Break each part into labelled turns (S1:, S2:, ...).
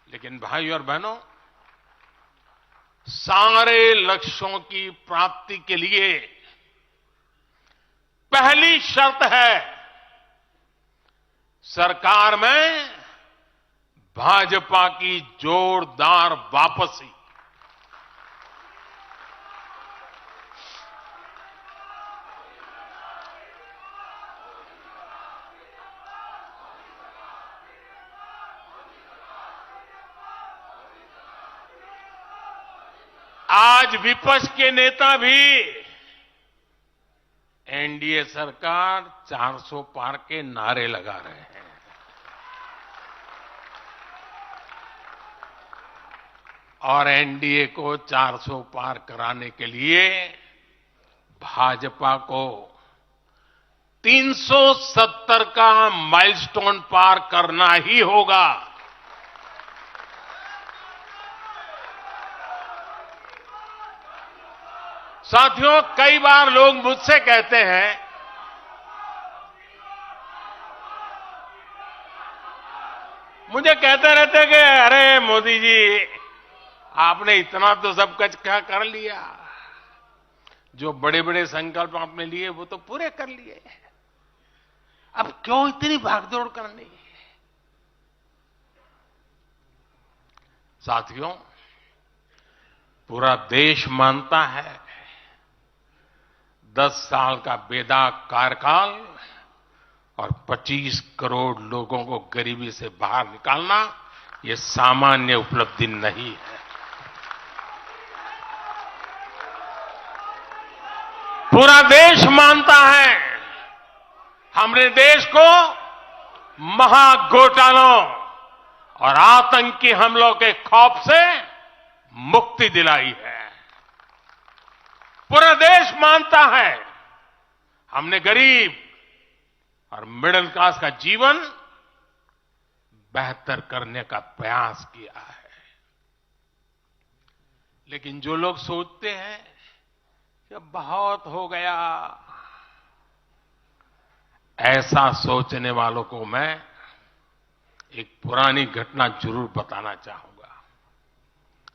S1: लेकिन भाई और बहनों, सारे लक्ष्यों की प्राप्ति के लिए पहली शर्त है सरकार में भाजपा की जोरदार वापसी। आज विपक्ष के नेता भी एनडीए सरकार 400 पार के नारे लगा रहे हैं। और एनडीए को 400 पार कराने के लिए भाजपा को 370 का माइलस्टोन पार करना ही होगा। साथियों, कई बार लोग मुझसे कहते हैं मुझे कहते रहते कि अरे मोदी जी, आपने इतना तो सब कुछ क्या कर लिया, जो बड़े बड़े संकल्प आपने लिए वो तो पूरे कर लिए, अब क्यों इतनी भागदौड़ करनी। साथियों, पूरा देश मानता है 10 साल का बेदाग कार्यकाल और 25 करोड़ लोगों को गरीबी से बाहर निकालना ये सामान्य उपलब्धि नहीं है। पूरा देश मानता है हमने देश को महाघोटालों और आतंकी हमलों के खौफ से मुक्ति दिलाई है। पूरा देश मानता है हमने गरीब और मिडिल क्लास का जीवन बेहतर करने का प्रयास किया है। लेकिन जो लोग सोचते हैं कि बहुत हो गया, ऐसा सोचने वालों को मैं एक पुरानी घटना जरूर बताना चाहूंगा।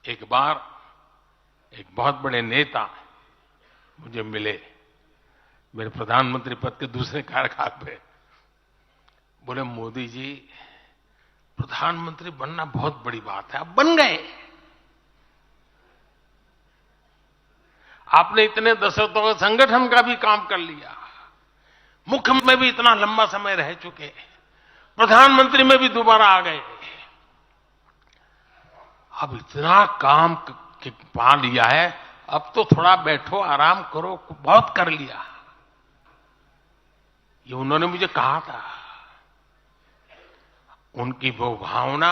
S1: एक बार एक बहुत बड़े नेता मुझे मिले, मेरे प्रधानमंत्री पद के दूसरे कार्यकाल पे। बोले, मोदी जी, प्रधानमंत्री बनना बहुत बड़ी बात है, आप बन गए। आपने इतने दशकों का संगठन का भी काम कर लिया, मुख्य में भी इतना लंबा समय रह चुके, प्रधानमंत्री में भी दोबारा आ गए, अब इतना काम पा लिया है, अब तो थोड़ा बैठो, आराम करो, बहुत कर लिया। ये उन्होंने मुझे कहा था। उनकी वो भावना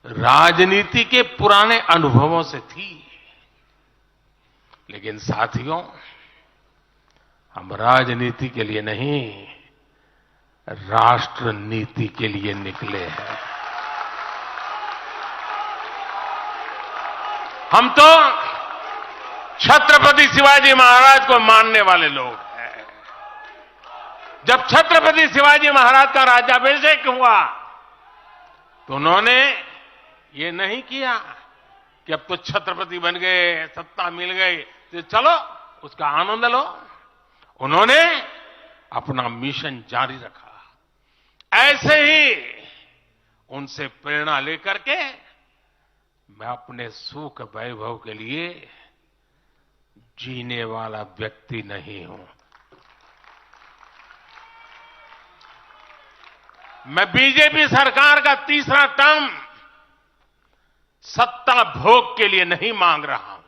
S1: राजनीति के पुराने अनुभवों से थी। लेकिन साथियों, हम राजनीति के लिए नहीं, राष्ट्र नीति के लिए निकले हैं। हम तो छत्रपति शिवाजी महाराज को मानने वाले लोग हैं। जब छत्रपति शिवाजी महाराज का राज्याभिषेक हुआ तो उन्होंने ये नहीं किया कि अब तो छत्रपति बन गए, सत्ता मिल गई तो चलो उसका आनंद लो। उन्होंने अपना मिशन जारी रखा। ऐसे ही उनसे प्रेरणा लेकर के मैं अपने सुख वैभव के लिए जीने वाला व्यक्ति नहीं हूं। मैं बीजेपी सरकार का तीसरा टर्म सत्ता भोग के लिए नहीं मांग रहा हूं।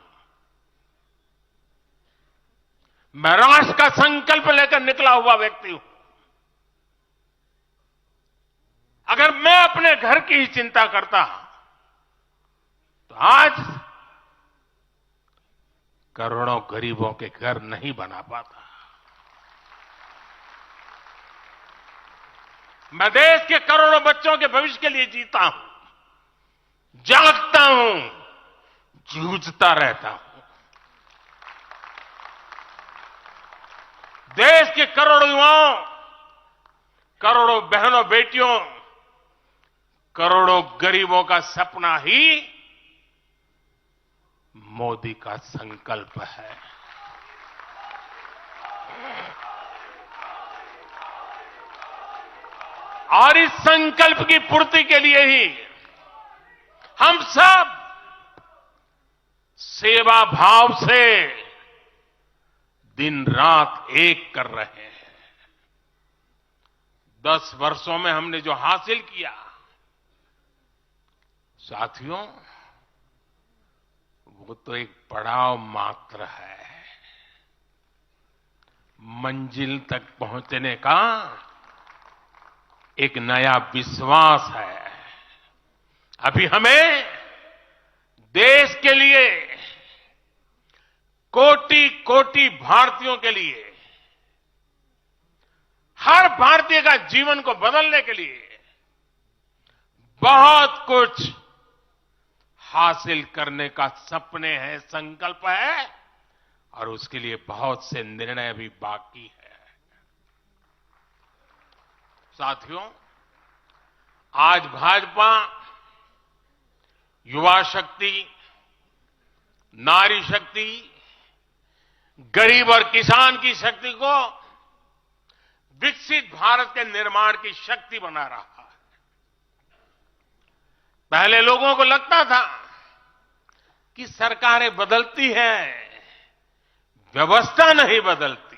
S1: मैं राष्ट्र का संकल्प लेकर निकला हुआ व्यक्ति हूं। अगर मैं अपने घर की ही चिंता करता तो आज करोड़ों गरीबों के घर नहीं बना पाता। मैं देश के करोड़ों बच्चों के भविष्य के लिए जीता हूं, जागता हूं, जूझता रहता हूं। देश के करोड़ों युवाओं, करोड़ों बहनों बेटियों, करोड़ों गरीबों का सपना ही मोदी का संकल्प है। और इस संकल्प की पूर्ति के लिए ही हम सब सेवा भाव से दिन रात एक कर रहे हैं। 10 वर्षों में हमने जो हासिल किया, साथियों, वो तो एक पड़ाव मात्र है। मंजिल तक पहुंचने का एक नया विश्वास है। अभी हमें देश के लिए, कोटि कोटि भारतीयों के लिए, हर भारतीय का जीवन को बदलने के लिए बहुत कुछ हासिल करने का सपने हैं, संकल्प है, और उसके लिए बहुत से निर्णय भी बाकी है। साथियों, आज भाजपा युवा शक्ति, नारी शक्ति, गरीब और किसान की शक्ति को विकसित भारत के निर्माण की शक्ति बना रहा है। पहले लोगों को लगता था कि सरकारें बदलती हैं, व्यवस्था नहीं बदलती।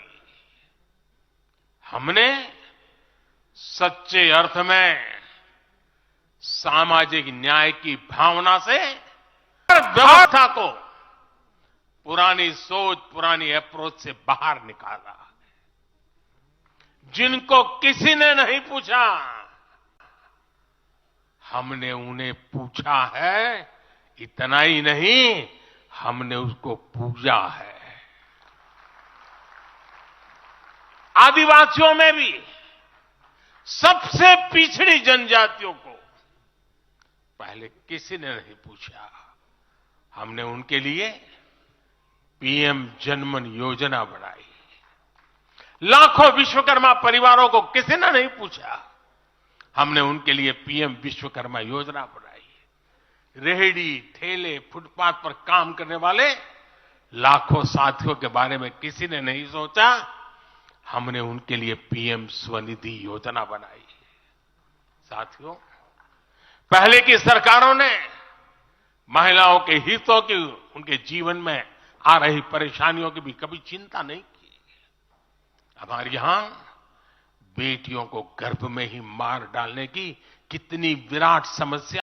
S1: हमने सच्चे अर्थ में सामाजिक न्याय की भावना से व्यवस्था को पुरानी सोच, पुरानी अप्रोच से बाहर निकाला। जिनको किसी ने नहीं पूछा, हमने उन्हें पूछा है। इतना ही नहीं, हमने उसको पूजा है। आदिवासियों में भी सबसे पिछड़ी जनजातियों को पहले किसी ने नहीं पूछा। हमने उनके लिए पीएम जनमन योजना बनाई। लाखों विश्वकर्मा परिवारों को किसी ने नहीं पूछा, हमने उनके लिए पीएम विश्वकर्मा योजना बनाई। रेहड़ी, ठेले, फुटपाथ पर काम करने वाले लाखों साथियों के बारे में किसी ने नहीं सोचा, हमने उनके लिए पीएम स्वनिधि योजना बनाई। साथियों, पहले की सरकारों ने महिलाओं के हितों की, उनके जीवन में आ रही परेशानियों की भी कभी चिंता नहीं की। हमारे यहां बेटियों को गर्भ में ही मार डालने की कितनी विराट समस्या